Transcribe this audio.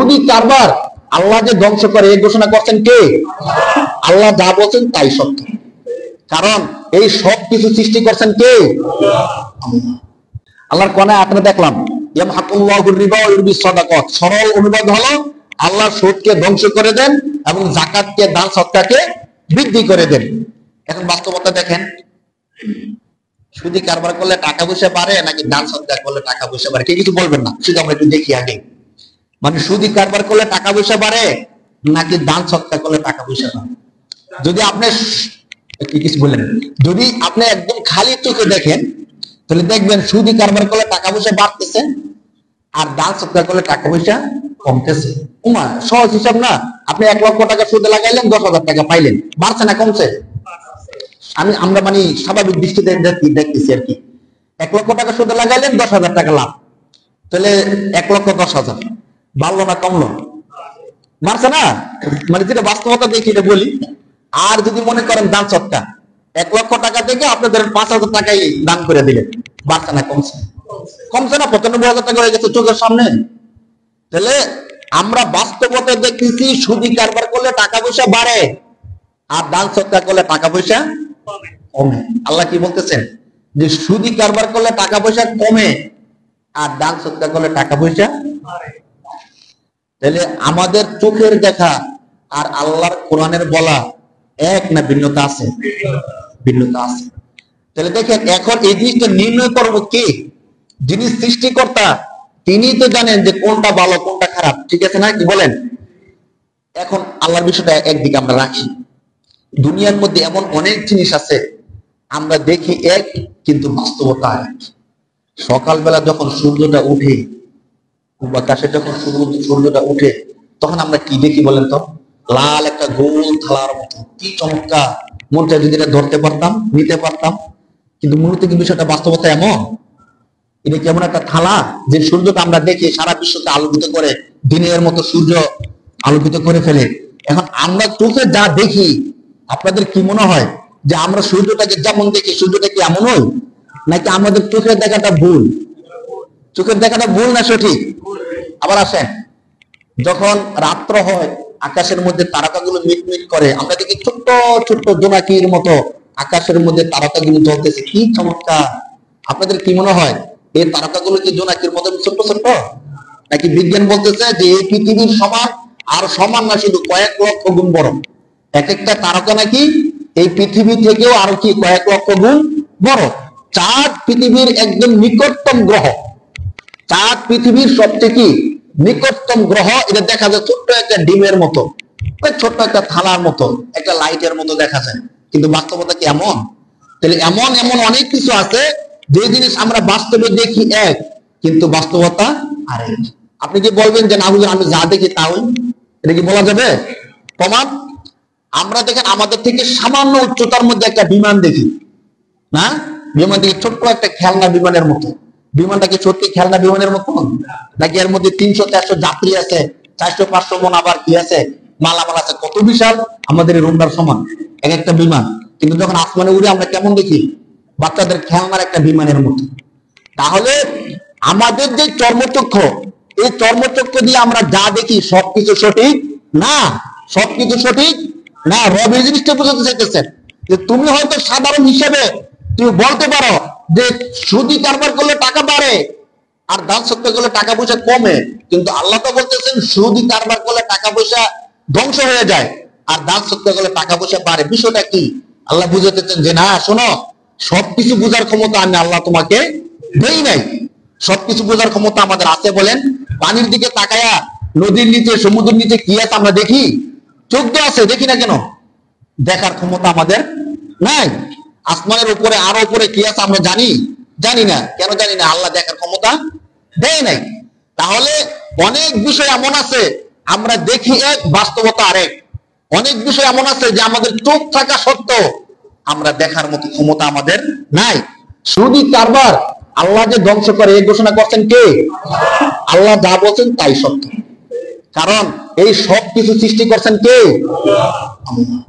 সুদি কারবার আল্লাহ যে ধ্বংস করে এই ঘোষণা করছেন কে? আল্লাহ যা বলছেন তাই সত্য। কারণ এই সব কিছু সৃষ্টি করছেন কে? আল্লাহর কোরআনে আপনারা দেখলাম ইয়ামহাকুল্লাহুর রিবা ওয়া ইউরবিস সাদাকাত, সরল অনুবাদ হলো আল্লাহ সুদকে ধ্বংস করে দেন এবং যাকাতকে, দান সদকাকে বৃদ্ধি করে দেন। এখন বাস্তবতা দেখেন, সুদি কারবার করলে টাকা পয়সা বাড়ে নাকি দান সদকা করলে টাকা পয়সা বাড়ে? কে কিছু বলবেন না, শুধু আমরা একটু দেখি আগে। মানে সুদি কারবার করলে টাকা পয়সা বাড়ে নাকি দান সদকা করলে টাকা পয়সা বাড়ে? যদি আপনি কিছু বললেন, যদি আপনি একদম খালি চোখে দেখেন তাহলে দেখবেন সুদি কারবার করলে টাকা পয়সা বাড়তেছে আর দান সদকা করলে টাকা পয়সা কমতেছে। উমা সহজ হিসাব না? আপনি 1 লক্ষ টাকা সুদে লাগাইলেন, 10,000 টাকা পাইলেন, বাড়ছে না কমছে? আমরা মানে স্বাভাবিক দৃষ্টিতে দেখতেছি আর কি। 1 লক্ষ টাকা সুদে লাগাইলেন, 10,000 টাকা লাভ, তাহলে 1,10,000 বাড়লো না কমলো? বাড়ছে না? মানে যেটা বাস্তবতা দেখি এটা বলি। আর যদি মনে করেন দান সদকা, 1 লক্ষ টাকা থেকে আপনাদের 5,000 টাকাই দান করে দিলেন, বাড়ছে না কমছে? কমছে না? 95,000 টাকা হয়ে গেছে চোখের সামনে। তাহলে আমরা বাস্তবতা দেখতেছি সুদি কারবার করলে টাকা পয়সা বাড়ে আর দান সদকা করলে টাকা পয়সা কমে। আল্লাহ কি বলতেছেন? যে সুদি কারবার করলে টাকা পয়সা কমে আর দান সদকা করলে টাকা পয়সা বাড়ে। তাহলে আমাদের চোখের দেখা আর আল্লাহর কোরআনের বলা এক না ভিন্নতা আছে? ভিন্নতা আছে। তাহলে দেখেন, এখন এই জিনিসটা নির্ণয় করবো কে? যিনি সৃষ্টিকর্তা তিনি তো জানেন যে কোনটা ভালো কোনটা খারাপ, ঠিক আছে না? কি বলেন? এখন আল্লাহর বিষয়টা একদিকে আমরা রাখি। দুনিয়ার মধ্যে এমন অনেক জিনিস আছে আমরা দেখি এক, কিন্তু বাস্তবতা এক। সকালবেলা যখন সূর্যটা উঠে, আকাশে যখন সূর্যটা উঠে, তখন আমরা কি দেখি বলেন তো? লাল একটা গোল থালার মতো, কি চমৎকার! মনটা যদি এটা ধরতে পারতাম, নিতে পারতাম। কিন্তু মূলত কি বিষয়টা বাস্তবতা এমন? এটা কেমন একটা থালা যে সূর্যটা আমরা দেখি সারা বিশ্বকে আলোকিত করে, দিনের মতো সূর্য আলোকিত করে ফেলে। এখন আমরা চোখে যা দেখি, আপনাদের কি মনে হয় যে আমরা সূর্যটাকে যেমন দেখি সূর্যটা কি এমন হয়? নাকি আমাদের চোখের দেখাটা ভুল? চোখের দেখাটা ভুল না সঠিক? আবার আসেন, যখন রাত্র হয় আকাশের মধ্যে তারকাগুলো মিটমিট করে, আমরা দেখি ছোট্ট ছোট্ট জোনাকির মতো আকাশের মধ্যে তারকাগুলো জ্বলতেছে, কি চমৎকার! আপনাদের কি মনে হয় এই তারকাগুলো কি জোনাকির মতো ছোট্ট ছোট্ট? নাকি বিজ্ঞান বলতেছে যে এই পৃথিবীর সমান, আর সমান না, শুধু কয়েক লক্ষ গুণ বড়? এক একটা তারকা নাকি এই পৃথিবী থেকেও আরো কি কয়েক লক্ষ গুণ বড়। চাঁদ পৃথিবীর একদম নিকটতম গ্রহ, চাঁদ পৃথিবীর সবচেয়ে কি নিকটতম গ্রহ। এটা দেখা যায় ছোট্ট একটা ডিমের মতো, ছোট্ট একটা থালার মতো, একটা লাইটের মতো দেখা যায়, কিন্তু বাস্তবতা কি এমন? তাহলে এমন এমন অনেক কিছু আছে যে জিনিস আমরা বাস্তবে দেখি এক, কিন্তু বাস্তবতা আরেক। আপনি কি বলবেন যে না হুজুর আমি যা দেখি তাই? এটা কি বলা যাবে? প্রমাণ আমরা দেখেন, আমাদের থেকে সামান্য উচ্চতার মধ্যে একটা বিমান দেখি না, বিমান দেখি ছোট্ট একটা খেলনা বিমানের মতো। বিমানটা কি সত্যি খেলনা বিমানের মতো? নাকি এর মধ্যে 300-400 যাত্রী আছে, 400-500 মন আবার কি আছে, মালামাল আছে, কত বিশাল! আমাদের এই রুমটার সমান এক একটা বিমান। কিন্তু যখন আসমানে উড়ে আমরা কেমন দেখি? বাচ্চাদের খেলনার একটা বিমানের মতো। তাহলে আমাদের যে চর্মচক্ষু, এই চর্মচক্ষু দিয়ে আমরা যা দেখি সবকিছু সঠিক না, সবকিছু সঠিক না। রব এই জিনিসটা বোঝাতে চাইতেছেন যে তুমি হয়তো সাধারণ হিসেবে তুমি বলতে পারো যে সুদি কারবার করলে টাকা বাড়ে আর দান সদকা করলে টাকা পয়সা কমে, কিন্তু আল্লাহ তো বলতেছেন সুদি কারবার করলে টাকা পয়সা ধ্বংস হয়ে যায় আর দান সদকা করলে টাকা পয়সা বাড়ে। বিষয়টা কি? আল্লাহ বুঝাতেছেন যে না, শোনো, সবকিছু বোঝার ক্ষমতা আমি আল্লাহ তোমাকে দেই নাই। সবকিছু বোঝার ক্ষমতা আমাদের আছে বলেন? পানির দিকে তাকায়া নদীর নিচে, সমুদ্রের নিচে কি আছে আমরা দেখি? চোখ তো আছে, দেখি না কেন? দেখার ক্ষমতা আমাদের নাই। আসমানের উপরে আরো উপরে কি আছে আমরা জানি? জানি না। কেন জানি না? আল্লাহ দেখার ক্ষমতা দেয় নাই। তাহলে অনেক বিষয় এমন আছে আমরা দেখি এক, বাস্তবতা আরেক। অনেক বিষয় এমন আছে যে আমাদের চোখ থাকা সত্ত্বেও আমরা দেখার মতো ক্ষমতা আমাদের নাই। সুদি কারবার আল্লাহ যে ধ্বংস করে এই ঘোষণা করছেন কে? আল্লাহ যা বলছেন তাই সত্য। কারণ এই সব কিছু সৃষ্টি করছেন কে? আল্লাহ।